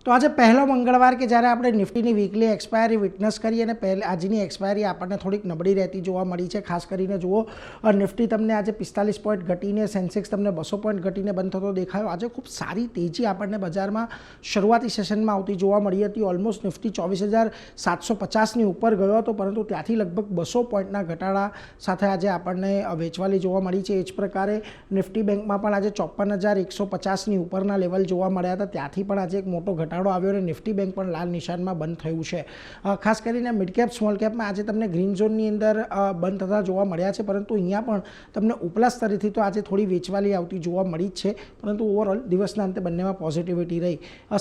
તો આજે પહેલો મંગળવાર કે જ્યારે આપણે નિફ્ટીની વીકલી એક્સપાયરી વિટનેસ કરી અને આજની એક્સપાયરી આપણને થોડીક નબળી રહેતી જોવા મળી છે. ખાસ કરીને જુઓ નિફ્ટી તમને આજે 45 પોઈન્ટ ઘટીને, સેન્સેક્સ તમને 200 પોઈન્ટ ઘટીને બંધ થતો દેખાયો. આજે ખૂબ સારી તેજી આપણને બજારમાં શરૂઆતી સેશનમાં આવતી જોવા મળી હતી. ઓલમોસ્ટ નિફ્ટી 24,750ની ઉપર ગયો હતો, પરંતુ ત્યાંથી લગભગ 200 પોઈન્ટના ઘટાડા સાથે આજે આપણને વેચવાલી જોવા મળી છે. એ જ પ્રકારે નિફ્ટી બેંકમાં પણ આજે 54,150ની ઉપરના લેવલ જોવા મળ્યા હતા. ત્યાંથી પણ આજે એક મોટો ઘટાડો આવ્યો અને નિફ્ટી બેંક પણ લાલ નિશાનમાં બંધ થયું છે. ખાસ કરીને મિડ કેપ સ્મોલ કેપમાં આજે તમને ગ્રીન ઝોનની અંદર બંધ થતા જોવા મળ્યા છે, પરંતુ અહીંયા પણ તમને ઉપલા સ્તરેથી તો આજે થોડી વેચવાલી આવતી જોવા મળી જ છે, પરંતુ ઓવરઓલ દિવસના અંતે બંનેમાં પોઝિટિવિટી રહી.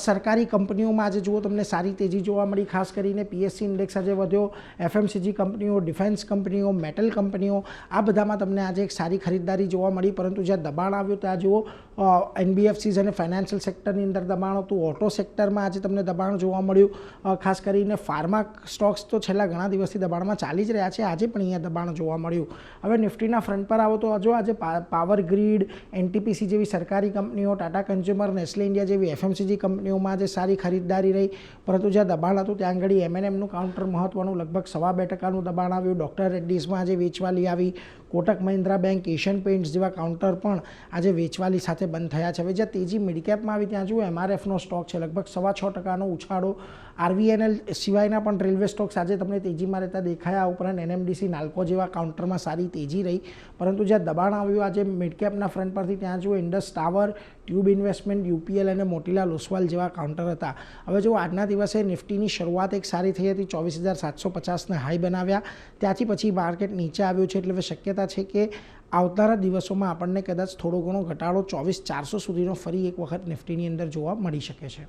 સરકારી કંપનીઓમાં આજે જુઓ તમને સારી તેજી જોવા મળી. ખાસ કરીને પીએસસી ઇન્ડેક્સ આજે વધ્યો. એફએમસીજી કંપનીઓ, ડિફેન્સ કંપનીઓ, મેટલ કંપનીઓ, આ બધામાં તમને આજે એક સારી ખરીદદારી જોવા મળી. પરંતુ જ્યાં દબાણ આવ્યું ત્યાં જુઓ એનબીએફસીઝ અને ફાઇનાન્શિયલ સેક્ટરની અંદર દબાણ હતું. ઓટો સેક્ટરમાં આજે તમને દબાણ જોવા મળ્યું. ખાસ કરીને ફાર્મા સ્ટોક્સ તો છેલ્લા ઘણા દિવસથી દબાણમાં ચાલી જ રહ્યા છે. આજે પણ અહીંયા દબાણ જોવા મળ્યું. હવે નિફ્ટીના ફ્રન્ટ પર આવો તો જો આજે પાવર ગ્રીડ, એનટીપીસી જેવી સરકારી કંપનીઓ, ટાટા કન્ઝ્યુમર, નેસ્લે ઇન્ડિયા જેવી એફએમસીજી કંપનીઓમાં આજે સારી ખરીદદારી રહી. પરંતુ જ્યાં દબાણ હતું ત્યાં આગળ એમએનએમનું કાઉન્ટર મહત્વનું લગભગ 2.25% દબાણ આવ્યું. ડોક્ટર રેડ્ડીઝમાં આજે વેચવાલી આવી. Kotak Mahindra bank, Asian paints જેવા કાઉન્ટર પણ આજે વેચવાલી સાથે બંધ થયા છે. હવે જ્યાં તેજી મિડકેપમાં આવી ત્યાં જુઓ એમઆરએફનો સ્ટોક છે લગભગ 6.25% ઉછાળો. આરવીએનએલ સિવાયના પણ રેલવે સ્ટોક્સ આજે તમને તેજીમાં રહેતા દેખાયા. ઉપરાંત એનએમડીસી, નાલ્કો જેવા કાઉન્ટરમાં સારી તેજી રહી. પરંતુ જ્યાં દબાણ આવ્યું આજે મિડકેપના ફ્રન્ટ પરથી ત્યાં જુઓ Indus tower, tube investment, UPL અને મોતીલાલ ઓસ્વાલ જેવા કાઉન્ટર હતા. હવે જો આજના દિવસે નિફ્ટીની શરૂઆત એક સારી થઈ હતી. 24,750ને હાઈ બનાવ્યા. ત્યાંથી પછી માર્કેટ નીચે આવ્યું છે, એટલે શક્યતા છે કે આવનારા દિવસોમાં આપણને કદાચ થોડો ઘણો ઘટાડો 24,400 સુધીનો ફરી એક વખત નિફ્ટીની અંદર જોવા મળી શકે છે.